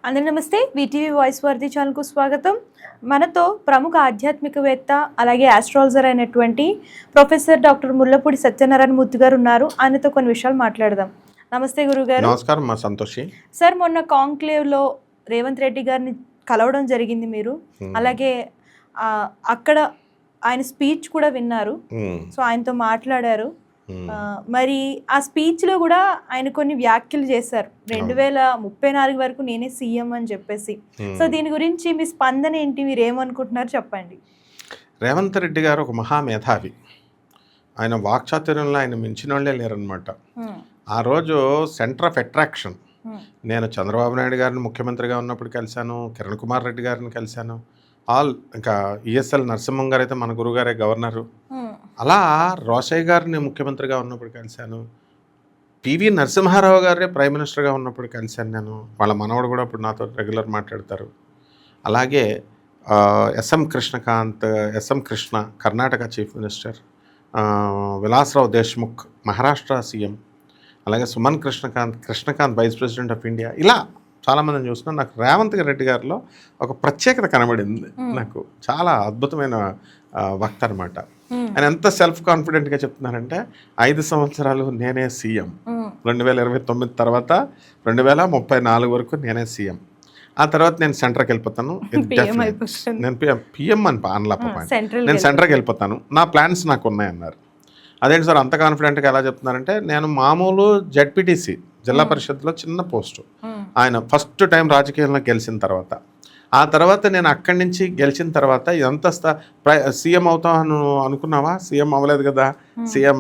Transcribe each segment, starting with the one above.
అందరి నమస్తే. VTV voice worthy ఛానల్కు స్వాగతం. మనతో ప్రముఖ ఆధ్యాత్మికవేత్త అలాగే ఆస్ట్రాలజర్ అయినటువంటి ప్రొఫెసర్ డాక్టర్ ముల్లపూడి సత్యనారాయణ మూర్తి గారు ఉన్నారు. ఆయనతో కొన్ని విషయాలు మాట్లాడదాం. నమస్తే గురుగారు. నమస్కారం మా సంతోషి. సార్, మొన్న కాంక్లేవ్లో రేవంత్ రెడ్డి గారిని కలవడం జరిగింది మీరు. అలాగే అక్కడ ఆయన స్పీచ్ కూడా విన్నారు. సో ఆయనతో మాట్లాడారు. మరి ఆ స్పీచ్లో కూడా ఆయన కొన్ని వ్యాఖ్యలు చేశారు. 2034 వరకు నేనే సీఎం అని చెప్పేసి. సో దీని గురించి మీ స్పందన ఏంటి? మీరు ఏమనుకుంటున్నారు చెప్పండి. రేవంత్ రెడ్డి గారు ఒక మహామేధావి. ఆయన వాక్చాతుర్యంలో ఆయన మించిన వాళ్ళే లేరనమాట. ఆ రోజు సెంటర్ ఆఫ్ అట్రాక్షన్. నేను చంద్రబాబు నాయుడు గారిని ముఖ్యమంత్రిగా ఉన్నప్పుడు కలిశాను, కిరణ్ కుమార్ రెడ్డి గారిని కలిశాను, ఇంకా ఈఎస్ఎల్ నరసింహం గారు అయితే మన గురుగారే గవర్నరు. అలా రోషయ్య గారిని ముఖ్యమంత్రిగా ఉన్నప్పుడు కలిశాను, పివి నరసింహారావు గారే ప్రైమ్ మినిస్టర్గా ఉన్నప్పుడు కలిశాను నేను. వాళ్ళ మనవడు కూడా ఇప్పుడు నాతో రెగ్యులర్ మాట్లాడతారు. అలాగే S M Krishna Karnataka chief minister, Vilasrao Deshmukh Maharashtra CM, అలాగే Suman Krishnakant vice president of India. ఇలా చాలామందిని చూసుకున్నాను. నాకు రేవంత్ రెడ్డి గారిలో ఒక ప్రత్యేకత కనబడింది. నాకు చాలా అద్భుతమైన వక్త అనమాట. ఆయన ఎంత సెల్ఫ్ కాన్ఫిడెంట్గా చెప్తున్నారంటే 5 సంవత్సరాలు నేనే సీఎం, 2029 తర్వాత 2034 వరకు నేనే సీఎం, ఆ తర్వాత నేను సెంటర్కి వెళ్ళిపోతాను. నేను పిఎం అని అనలా పాప, నేను సెంటర్కి వెళ్ళిపోతాను, నా ప్లాన్స్ నాకు ఉన్నాయన్నారు. అదేంటి సార్ అంత కాన్ఫిడెంట్గా ఎలా చెప్తున్నారంటే, నేను మామూలు జెడ్పీటీసీ జిల్లా పరిషత్లో చిన్న పోస్టు, ఆయన ఫస్ట్ టైం రాజకీయంలో గెలిచిన తర్వాత, ఆ తర్వాత నేను అక్కడి నుంచి గెలిచిన తర్వాత ఎంత సీఎం అవుతాను అనుకున్నావా? సీఎం అవ్వలేదు కదా. సీఎం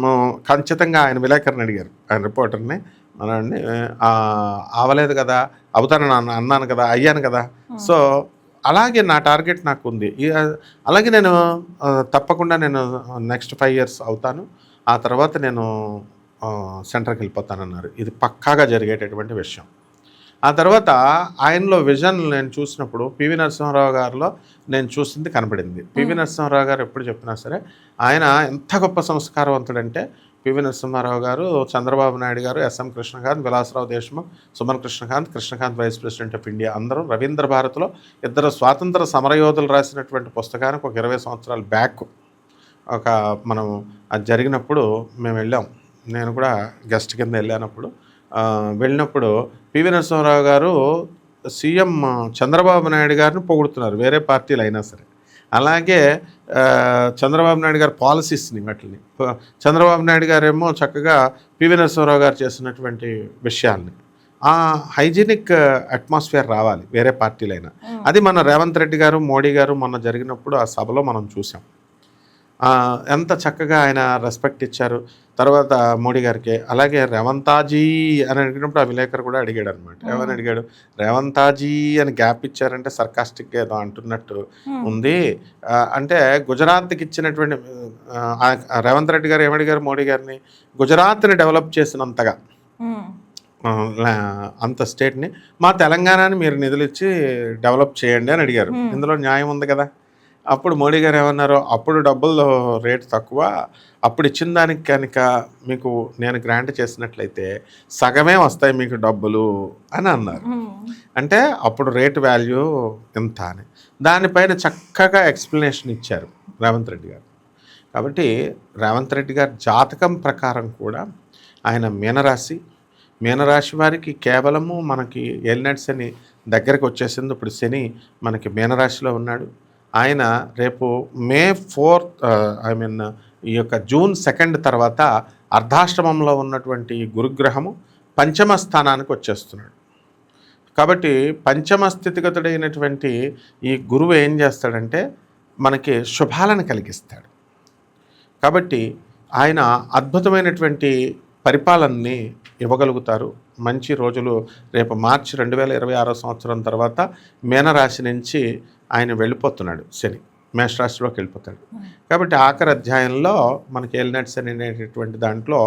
ఖచ్చితంగా ఆయన విలేకరిని అడిగారు, ఆయన రిపోర్టర్ని, మనని అవ్వలేదు కదా, అవుతానని అన్నాను కదా, అయ్యాను కదా. సో అలాగే నా టార్గెట్ నాకు ఉంది. అలాగే నేను తప్పకుండా నేను నెక్స్ట్ 5 years అవుతాను, ఆ తర్వాత నేను సెంటర్కి వెళ్ళిపోతానన్నారు. ఇది పక్కాగా జరిగేటటువంటి విషయం. ఆ తర్వాత ఆయనలో విజన్ నేను చూసినప్పుడు పివి నరసింహారావు గారిలో నేను చూసింది కనపడింది. పివి నరసింహారావు గారు ఎప్పుడు చెప్పినా సరే ఆయన ఎంత గొప్ప సంస్కారవంతుడంటే, పివి నరసింహారావు గారు, చంద్రబాబు నాయుడు గారు, S M Krishnakant, Vilasrao Deshmukh, Suman Krishnakant vice president of India అందరూ రవీంద్ర భారతిలో 2 స్వాతంత్ర సమరయోధులు రాసినటువంటి పుస్తకానికి ఒక 20 సంవత్సరాల బ్యాక్ మనం అది జరిగినప్పుడు మేము వెళ్ళాం. నేను కూడా గెస్ట్ కింద వెళ్ళినప్పుడు పివి నరసింహారావు గారు సీఎం చంద్రబాబు నాయుడు గారిని పొగుడుతున్నారు, వేరే పార్టీలు అయినా సరే. అలాగే చంద్రబాబు నాయుడు గారి పాలసీస్ని వాటిని, చంద్రబాబు నాయుడు గారేమో చక్కగా పివి నరసింహారావు గారు చేసినటువంటి విషయాల్ని, ఆ హైజీనిక్ అట్మాస్ఫియర్ రావాలి వేరే పార్టీలైనా. అది మన రేవంత్ రెడ్డి గారు, మోడీ గారు మొన్న జరిగినప్పుడు ఆ సభలో మనం చూసాం. ఎంత చక్కగా ఆయన రెస్పెక్ట్ ఇచ్చారు. తర్వాత మోడీ గారికి, అలాగే రేవంతాజీ అని అడిగినప్పుడు ఆ విలేకరు కూడా అడిగాడు అనమాట. ఏమని అడిగాడు? రేవంతాజీ అని గ్యాప్ ఇచ్చారంటే సర్కాస్టిక్గా ఏదో అంటున్నట్టు ఉంది. అంటే గుజరాత్కి ఇచ్చినటువంటి రేవంత్ రెడ్డి గారు ఏమడిగారు మోడీ గారిని? గుజరాత్ని డెవలప్ చేసినంతగా అంత స్టేట్ని మా తెలంగాణని మీరు నిధులు ఇచ్చి డెవలప్ చేయండి అని అడిగారు. ఇందులో న్యాయం ఉంది కదా. అప్పుడు మోడీ గారు ఏమన్నారు? అప్పుడు డబ్బులు రేటు తక్కువ, అప్పుడు ఇచ్చిన దానికి కనుక మీకు నేను గ్రాంట్ చేసినట్లయితే సగమే వస్తాయి మీకు డబ్బులు అని అన్నారు. అంటే అప్పుడు రేటు వాల్యూ ఎంత అని, దానిపైన చక్కగా ఎక్స్ప్లెనేషన్ ఇచ్చారు రేవంత్ రెడ్డి గారు. కాబట్టి రేవంత్ రెడ్డి గారి జాతకం ప్రకారం కూడా ఆయన మీనరాశి వారికి కేవలము మనకి ఏలినాటి శని దగ్గరకు వచ్చేసింది. ఇప్పుడు శని మనకి మీనరాశిలో ఉన్నాడు. ఆయన రేపు May 4th ఈ యొక్క June 2nd తర్వాత అర్ధాష్టమంలో ఉన్నటువంటి గురుగ్రహము పంచమ స్థానానికి వచ్చేస్తున్నాడు. కాబట్టి పంచమ స్థితిగతుడైనటువంటి ఈ గురువు ఏం చేస్తాడంటే మనకి శుభాలను కలిగిస్తాడు. కాబట్టి ఆయన అద్భుతమైనటువంటి పరిపాలనని ఇవ్వగలుగుతారు. మంచి రోజులు రేపు మార్చి 2026 సంవత్సరం తర్వాత మీనరాశి నుంచి ఆయన వెళ్ళిపోతున్నాడు, శని మేషరాశిలోకి వెళ్ళిపోతాడు. కాబట్టి ఆఖరి అధ్యాయంలో మనకి ఏలినాటి శని అనేటటువంటి దాంట్లో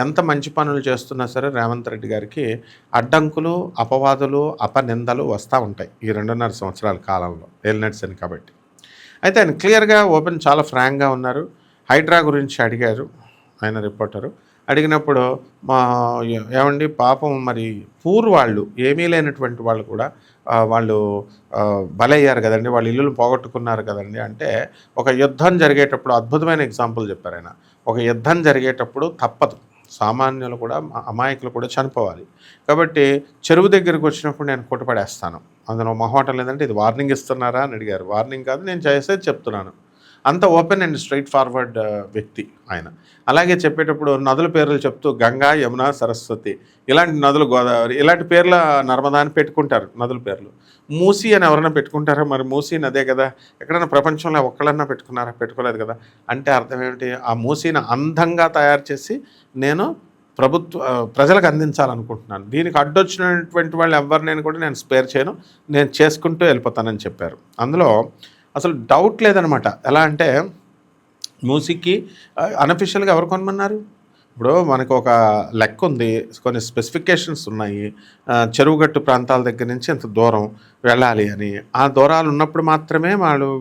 ఎంత మంచి పనులు చేస్తున్నా సరే రేవంత్ రెడ్డి గారికి అడ్డంకులు, అపవాదులు, అపనిందలు వస్తూ ఉంటాయి ఈ 2.5 సంవత్సరాల కాలంలో ఏలినాటి శని. కాబట్టి అయితే ఆయన క్లియర్గా చాలా ఫ్రాంక్గా ఉన్నారు. హైడ్రా గురించి అడిగారు ఆయన రిపోర్టరు. అడిగినప్పుడు మా ఏమండి పాపం మరి పూర్ వాళ్ళు ఏమీ లేనటువంటి వాళ్ళు కూడా వాళ్ళు బలయ్యారు కదండి, వాళ్ళు ఇల్లులు పోగొట్టుకున్నారు కదండి అంటే, ఒక యుద్ధం జరిగేటప్పుడు అద్భుతమైన ఎగ్జాంపుల్ చెప్పారు ఆయన. ఒక యుద్ధం జరిగేటప్పుడు తప్పదు, సామాన్యులు కూడా అమాయకులు కూడా చనిపోవాలి. కాబట్టి చెరువు దగ్గరికి వచ్చినప్పుడు నేను కొట్టుపడేస్తాను, అందులో మొహమాటం లేదంటే ఇది వార్నింగ్ ఇస్తున్నారా అని అడిగారు. వార్నింగ్ కాదు, నేను చేసేది చెప్తున్నాను. అంత ఓపెన్ అండ్ స్ట్రైట్ ఫార్వర్డ్ వ్యక్తి ఆయన. అలాగే చెప్పేటప్పుడు నదుల పేర్లు చెప్తూ గంగా, యమున, సరస్వతి ఇలాంటి నదులు, గోదావరి ఇలాంటి పేర్ల, నర్మదా అని పెట్టుకుంటారు నదుల పేర్లు. మూసీ అని ఎవరైనా పెట్టుకుంటారా? మరి మూసీ నదే కదా, ఎక్కడైనా ప్రపంచంలో ఒక్కళ్ళన్నా పెట్టుకున్నారా? పెట్టుకోలేదు కదా. అంటే అర్థం ఏమిటి? ఆ మూసీని అందంగా తయారు చేసి నేను ప్రజలకు అందించాలనుకుంటున్నాను. దీనికి అడ్డొచ్చినటువంటి వాళ్ళు ఎవరినైనా కూడా నేను స్పేర్ చేయను, నేను చేసుకుంటూ వెళ్ళిపోతానని చెప్పారు. అందులో అసలు డౌట్ లేదనమాట. ఎలా అంటే మూసీకి అన్అఫిషియల్గా ఎవరు కొనమన్నారు? ఇప్పుడు మనకు ఒక లెక్క ఉంది, కొన్ని స్పెసిఫికేషన్స్ ఉన్నాయి. చెరువుగట్టు ప్రాంతాల దగ్గర నుంచి ఇంత దూరం వెళ్ళాలి అని. ఆ దూరాలు ఉన్నప్పుడు మాత్రమే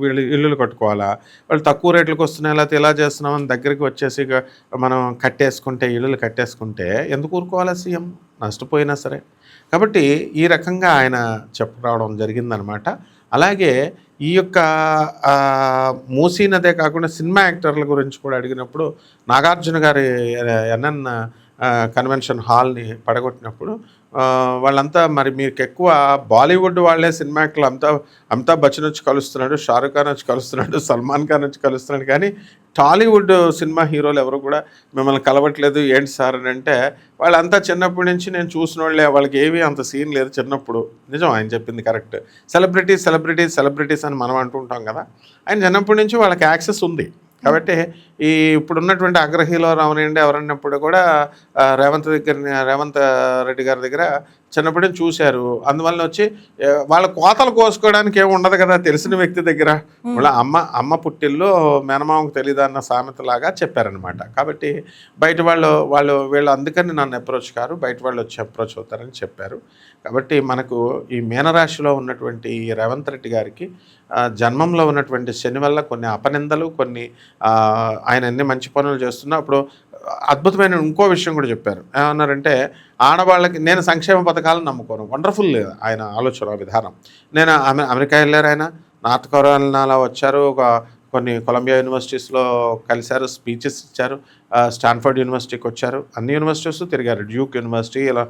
వీళ్ళు ఇల్లులు కట్టుకోవాలా? వాళ్ళు తక్కువ రేట్లకు వస్తున్నాయి, లేకపోతే ఇలా చేస్తున్నామని దగ్గరికి వచ్చేసి మనం కట్టేసుకుంటే, ఇల్లులు కట్టేసుకుంటే ఎందుకు ఊరుకోవాలా సీఎం, నష్టపోయినా సరే? కాబట్టి ఈ రకంగా ఆయన చెప్పుకురావడం జరిగిందనమాట. అలాగే ఈ యొక్క మూసీ నదే కాకుండా సినిమా యాక్టర్ల గురించి కూడా అడిగినప్పుడు, నాగార్జున గారి ఎన్ఎన్ కన్వెన్షన్ హాల్ని పడగొట్టినప్పుడు వాళ్ళంతా మరి మీకు ఎక్కువ బాలీవుడ్ వాళ్ళే సినిమా యాక్టర్లు, అమితాబ్ బచ్చన్ వచ్చి కలుస్తున్నాడు, షారుఖ్ ఖాన్ వచ్చి కలుస్తున్నాడు, సల్మాన్ ఖాన్ వచ్చి కలుస్తున్నాడు, కానీ టాలీవుడ్ సినిమా హీరోలు ఎవరు కూడా మిమ్మల్ని కలవట్లేదు ఏంటి సార్ అని అంటే, వాళ్ళంతా చిన్నప్పటి నుంచి నేను చూసిన వాళ్ళే, వాళ్ళకి ఏమీ అంత సీన్ లేదు చిన్నప్పుడు. నిజం, ఆయన చెప్పింది కరెక్ట్. సెలబ్రిటీస్ అని మనం అంటుంటాం కదా, ఆయన చిన్నప్పటి నుంచి వాళ్ళకి యాక్సెస్ ఉంది. కాబట్టి ఈ ఇప్పుడున్నటువంటి అగ్రహీలో రావనండి ఎవరన్నప్పుడు కూడా రేవంత్ రెడ్డి గారి దగ్గర చిన్నప్పటి నుంచి చూశారు. అందువల్ల వచ్చి వాళ్ళ కోతలు కోసుకోవడానికి ఏమి ఉండదు కదా తెలిసిన వ్యక్తి దగ్గర. వాళ్ళ అమ్మ పుట్టిల్లు మేనమామకు తెలీదా అన్న సామెతలాగా చెప్పారనమాట. కాబట్టి బయట వీళ్ళు అందుకని నన్ను అప్రోచ్ కారు, బయట వాళ్ళు వచ్చి అప్రోచ్ అవుతారని చెప్పారు. కాబట్టి మనకు ఈ మీనరాశిలో ఉన్నటువంటి ఈ రేవంత్ రెడ్డి గారికి జన్మంలో ఉన్నటువంటి శని వల్ల కొన్ని అపనిందలు, కొన్ని ఆయన ఎన్ని మంచి పనులు చేస్తున్నా. అప్పుడు అద్భుతమైన ఇంకో విషయం కూడా చెప్పారు. ఏమన్నారంటే, ఆడవాళ్ళకి నేను సంక్షేమ పథకాలను నమ్ముకోను. వండర్ఫుల్ ఆయన ఆలోచన విధానం. నేను అమెరికా వెళ్ళారు ఆయన, నార్త్ కరోలినాలో వచ్చారు, కొన్ని కొలంబియా యూనివర్సిటీస్లో కలిశారు, స్పీచెస్ ఇచ్చారు, స్టాన్ఫర్డ్ యూనివర్సిటీకి వచ్చారు, అన్ని యూనివర్సిటీస్ తిరిగారు. డ్యూక్ యూనివర్సిటీ, ఇలా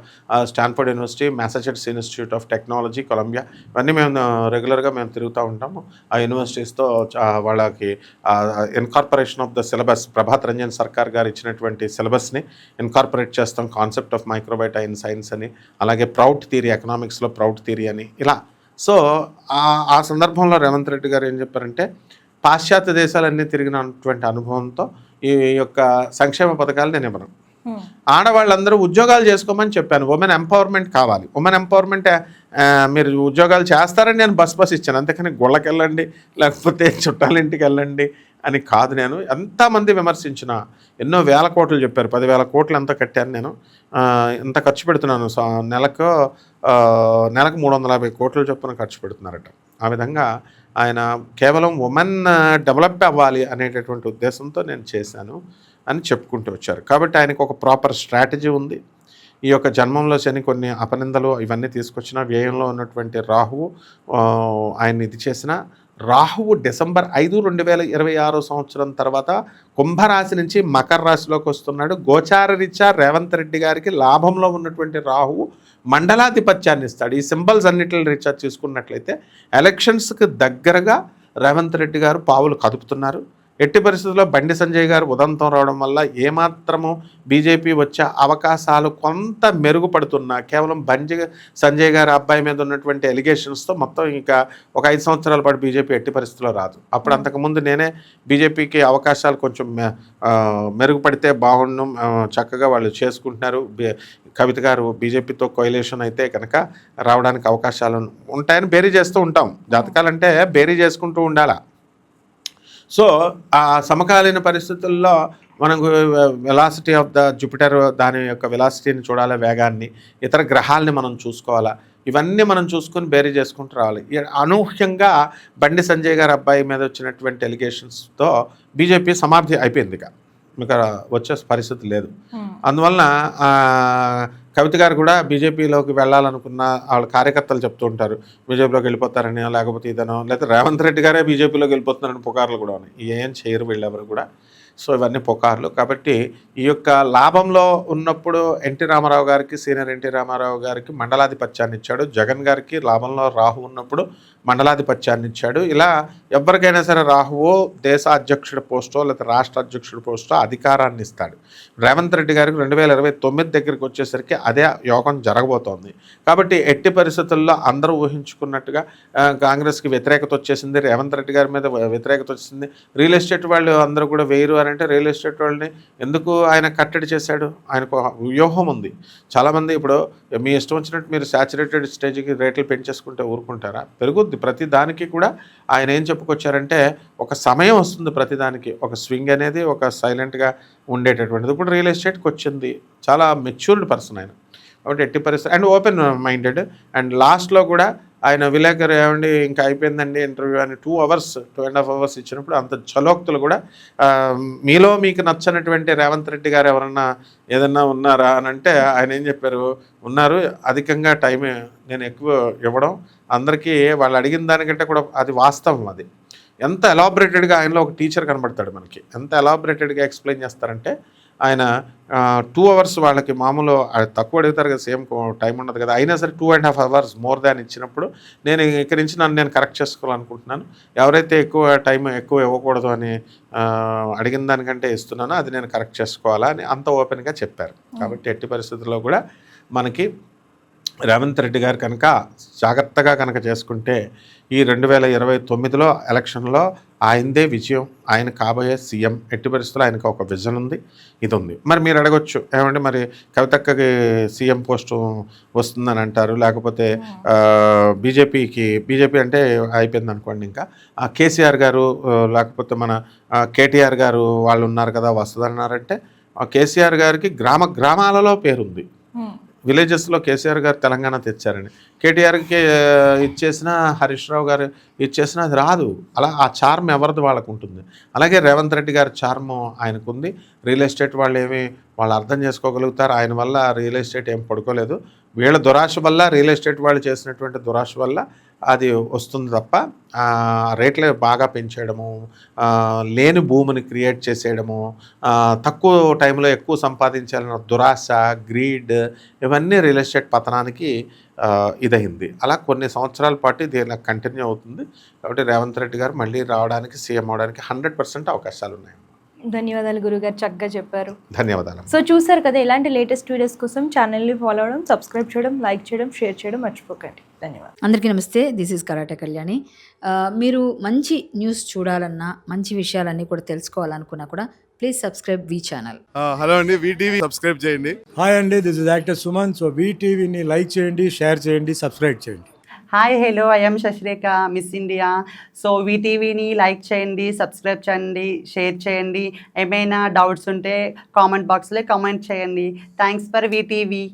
Stanford university, Massachusetts institute of technology, Columbia, ఇవన్నీ రెగ్యులర్గా మేము తిరుగుతూ ఉంటాము. ఆ యూనివర్సిటీస్తో వాళ్ళకి incorporation of the syllabus, Prabhat Ranjan Sarkar గారు ఇచ్చినటువంటి సిలబస్ని ఇన్కార్పొరేట్ చేస్తాం, concept of microvita in science అని, అలాగే ప్రౌడ్ థియరీ, ఎకనామిక్స్లో ప్రౌడ్ థియరీ అని, ఇలా. సో ఆ సందర్భంలో రేవంత్ రెడ్డి గారు ఏం చెప్పారంటే, పాశ్చాత్య దేశాలన్నీ తిరిగినటువంటి అనుభవంతో ఈ యొక్క సంక్షేమ పథకాలు నేను ఇవ్వను, ఆడవాళ్ళందరూ ఉద్యోగాలు చేసుకోమని చెప్పాను. ఉమెన్ ఎంపవర్మెంట్ కావాలి. ఉమెన్ ఎంపవర్మెంట్ మీరు ఉద్యోగాలు చేస్తారని నేను బస్ ఇచ్చాను, అంతేకాని గుళ్ళకి వెళ్ళండి లేకపోతే చుట్టాల ఇంటికి వెళ్ళండి అని కాదు. నేను ఎంతమంది విమర్శించిన ఎన్నో వేల కోట్లు చెప్పారు, 10,000 కోట్లు ఎంత కట్టాను నేను, ఎంత ఖర్చు పెడుతున్నాను, నెలకు 350 కోట్ల చొప్పున ఖర్చు పెడుతున్నారట. ఆ విధంగా ఆయన కేవలం ఉమెన్ డెవలప్ అవ్వాలి అనేటటువంటి ఉద్దేశంతో నేను చేశాను అని చెప్పుకుంటూ వచ్చారు. కాబట్టి ఆయనకు ఒక ప్రాపర్ స్ట్రాటజీ ఉంది. ఈ యొక్క జన్మంలో శని కొన్ని అపనిందలు ఇవన్నీ తీసుకొచ్చిన, వ్యయంలో ఉన్నటువంటి రాహువు ఆయన ఇది చేసిన, రాహువు డిసెంబర్ 5, 2026 సంవత్సరం తర్వాత కుంభరాశి నుంచి మకర రాశిలోకి వస్తున్నాడు. గోచార రీత్యా రేవంత్ రెడ్డి గారికి లాభంలో ఉన్నటువంటి రాహువు మండలాధిపత్యాన్ని ఇస్తాడు. ఈ సింబల్స్ అన్నిటిని రీఛార్జ్ చేసుకున్నట్లయితే ఎలక్షన్స్కి దగ్గరగా రేవంత్ రెడ్డి గారు పావులు కదుపుతున్నారు. ఎట్టి పరిస్థితుల్లో బండి సంజయ్ గారు ఉదంతం రావడం వల్ల ఏమాత్రము బీజేపీ వచ్చే అవకాశాలు కొంత మెరుగుపడుతున్నా, కేవలం బండి సంజయ్ గారి అబ్బాయి మీద ఉన్నటువంటి ఎలిగేషన్స్తో మొత్తం ఇంకా ఒక 5 సంవత్సరాల పాటు బీజేపీ ఎట్టి పరిస్థితుల్లో రాదు. అప్పుడు అంతకుముందు నేనే బీజేపీకి అవకాశాలు కొంచెం మెరుగుపడితే బాగుండు, చక్కగా వాళ్ళు చేసుకుంటున్నారు, కవిత గారు బీజేపీతో కోయిలేషన్ అయితే కనుక రావడానికి అవకాశాలు ఉంటాయని బేరీ చేస్తూ ఉంటాం. జాతకాలంటే బేరీ చేసుకుంటూ ఉండాలా. సో ఆ సమకాలీన పరిస్థితుల్లో మనకు వెలాసిటీ ఆఫ్ ద జూపిటర్, దాని యొక్క వెలాసిటీని చూడాలి, వేగాన్ని, ఇతర గ్రహాలని మనం చూసుకోవాలా, ఇవన్నీ మనం చూసుకొని బేరీ చేసుకుంటూ రావాలి. అనూహ్యంగా బండి సంజయ్ గారి అబ్బాయి మీద వచ్చినటువంటి ఎలిగేషన్స్తో బీజేపీ సమాప్తి అయిపోయింది. మీకు వచ్చే పరిస్థితి లేదు. అందువలన కవిత గారు కూడా బీజేపీలోకి వెళ్ళాలనుకున్న వాళ్ళ కార్యకర్తలు చెప్తూ ఉంటారు బీజేపీలోకి వెళ్ళిపోతారని, లేకపోతే ఇదనో, లేకపోతే రేవంత్ రెడ్డి గారే బీజేపీలోకి వెళ్ళిపోతున్నారని పుకార్లు కూడా ఉన్నాయి. ఏం చేయరు వీళ్ళెవరు కూడా. సో ఇవన్నీ పుకార్లు. కాబట్టి ఈ యొక్క లాభంలో ఉన్నప్పుడు ఎన్టీ రామారావు గారికి, సీనియర్ ఎన్టీ రామారావు గారికి మండలాధిపత్యాన్ని ఇచ్చాడు. జగన్ గారికి లాభంలో రాహు ఉన్నప్పుడు మండలాధిపత్యాన్ని ఇచ్చాడు. ఇలా ఎవరికైనా సరే రాహువో దేశ అధ్యక్షుడి పోస్టో లేకపోతే రాష్ట్ర అధ్యక్షుడి పోస్టో అధికారాన్ని ఇస్తాడు. రేవంత్ రెడ్డి గారికి 2029 దగ్గరికి వచ్చేసరికి అదే యోగం జరగబోతోంది. కాబట్టి ఎట్టి పరిస్థితుల్లో అందరూ ఊహించుకున్నట్టుగా కాంగ్రెస్కి వ్యతిరేకత వచ్చేసింది, రేవంత్ రెడ్డి గారి మీద వ్యతిరేకత వచ్చింది. రియల్ ఎస్టేట్ వాళ్ళు అందరూ కూడా వేయరు అని అంటే రియల్ ఎస్టేట్ వాళ్ళని ఎందుకు ఆయన కట్టడి చేశాడు? ఆయనకు వ్యూహం ఉంది. చాలామంది ఇప్పుడు మీ ఇష్టం వచ్చినట్టు మీరు శాచురేటెడ్ స్టేజ్కి రేట్లు పెంచేసుకుంటే ఊరుకుంటారా? పెరుగుద్ది. ప్రతి దానికి కూడా ఆయన ఏం చెప్పుకొచ్చారంటే ఒక సమయం వస్తుంది, ప్రతిదానికి ఒక స్వింగ్ అనేది ఒక సైలెంట్గా ఉండేటటువంటిది. ఇప్పుడు రియల్ ఎస్టేట్కి వచ్చింది. చాలా మెచ్యూర్డ్ పర్సన్ ఆయన. కాబట్టి ఎట్టి పరిస్థితి అండ్ ఓపెన్ మైండెడ్. అండ్ లాస్ట్లో కూడా ఆయన విలేకరు ఏమండి ఇంకా అయిపోయిందండి ఇంటర్వ్యూ అని 2.5 అవర్స్ ఇచ్చినప్పుడు అంత చలోక్తులు కూడా మీలో మీకు నచ్చనటువంటి రేవంత్ రెడ్డి గారు ఎవరన్నా ఏదన్నా ఉన్నారా అని అంటే ఆయన ఏం చెప్పారు, ఉన్నారు, అధికంగా టైం నేను ఎక్కువ ఇవ్వడం అందరికీ వాళ్ళు అడిగిన దానికంటే కూడా అది వాస్తవం. అది ఎంత ఎలాబరేటెడ్గా ఆయనలో ఒక టీచర్ కనబడతాడు మనకి. ఎంత ఎలాబరేటెడ్గా ఎక్స్ప్లెయిన్ చేస్తారంటే ఆయన 2 అవర్స్ వాళ్ళకి మామూలు తక్కువ అడుగుతారు కదా, సేమ్ టైం ఉండదు కదా, అయినా సరే 2.5 అవర్స్ మోర్ దాన్ ఇచ్చినప్పుడు నేను ఇక్కడి నుంచి నేను కరెక్ట్ చేసుకోవాలనుకుంటున్నాను. ఎవరైతే ఎక్కువ టైం ఎక్కువ ఇవ్వకూడదు అని అడిగిన దానికంటే ఇస్తున్నానో అది నేను కరెక్ట్ చేసుకోవాలా అని అంత ఓపెన్గా చెప్పారు. కాబట్టి ఎట్టి పరిస్థితుల్లో కూడా మనకి రేవంత్ రెడ్డి గారు కనుక జాగ్రత్తగా కనుక చేసుకుంటే ఈ 2029లో ఎలక్షన్లో ఆయనదే విజయం, ఆయన కాబోయే సీఎం. ఎట్టి పరిస్థితుల్లో ఆయనకు ఒక విజన్ ఉంది, ఇది ఉంది. మరి మీరు అడగొచ్చు ఏమంటే మరి కవితక్కకి సీఎం పోస్టు వస్తుందని అంటారు, లేకపోతే బీజేపీ అంటే అయిపోయింది అనుకోండి, ఇంకా కేసీఆర్ గారు లేకపోతే మన కేటీఆర్ గారు వాళ్ళు ఉన్నారు కదా వస్తుందన్నారంటే కేసీఆర్ గారికి గ్రామాలలో పేరుంది. విలేజెస్లో కేసీఆర్ గారు తెలంగాణ తెచ్చారని, కేటీఆర్కి ఇచ్చేసిన హరీష్ రావు గారు ఇచ్చేసిన అది రాదు. అలా ఆ చార్మ్ ఎవరిది వాళ్ళకు ఉంటుంది. అలాగే రేవంత్ రెడ్డి గారి చార్మ్ ఆయనకుంది. రియల్ ఎస్టేట్ వాళ్ళు అర్థం చేసుకోగలుగుతారు. ఆయన వల్ల రియల్ ఎస్టేట్ ఏం పడుకోలేదు. వీళ్ళ దురాశ వల్ల, రియల్ ఎస్టేట్ వాళ్ళు చేసినటువంటి దురాశ వల్ల అది వస్తుంది తప్ప రేట్లు బాగా పెంచేయడము, లేని భూమిని క్రియేట్ చేసేయడము, తక్కువ టైంలో ఎక్కువ సంపాదించాలన్న దురాశ, గ్రీడ్, ఇవన్నీ రియల్ ఎస్టేట్ పతనానికి ఇదైంది. అలా కొన్ని సంవత్సరాల పాటు ఇది ఇలా కంటిన్యూ అవుతుంది. కాబట్టి రేవంత్ రెడ్డి గారు మళ్ళీ రావడానికి, సీఎం అవడానికి 100% అవకాశాలు ఉన్నాయి. ధన్యవాదాలు గురుగారు, చక్కగా చెప్పారు. ధన్యవాదాలు. సో చూసారు కదా, ఇలాంటి లేటెస్ట్ వీడియోస్ కోసం ఛానల్ని ఫాలో అవ్వడం, సబ్స్క్రైబ్ చేయడం, లైక్ చేయడం, షేర్ చేయడం మర్చిపోకండి. ధన్యవాదాలు. అందరికీ నమస్తే, దిస్ ఈజ్ కరాటే కళ్యాణి. మీరు మంచి న్యూస్ చూడాలన్నా, మంచి విషయాలన్నీ కూడా తెలుసుకోవాలనుకున్నా కూడా please subscribe V channel. Hello అండి, వీటీవీ సబ్స్క్రైబ్ చేయండి. హాయ్ అండి, this is actor Suman. So వీటీవీని లైక్ చేయండి, షేర్ చేయండి, సబ్స్క్రైబ్ చేయండి. Hi hello, I'm Sasirekha, miss India. So వీటీవీని లైక్ చేయండి, సబ్స్క్రైబ్ చేయండి, షేర్ చేయండి. ఏమైనా డౌట్స్ ఉంటే కామెంట్ బాక్స్లో కామెంట్ చేయండి. Thanks for VTV.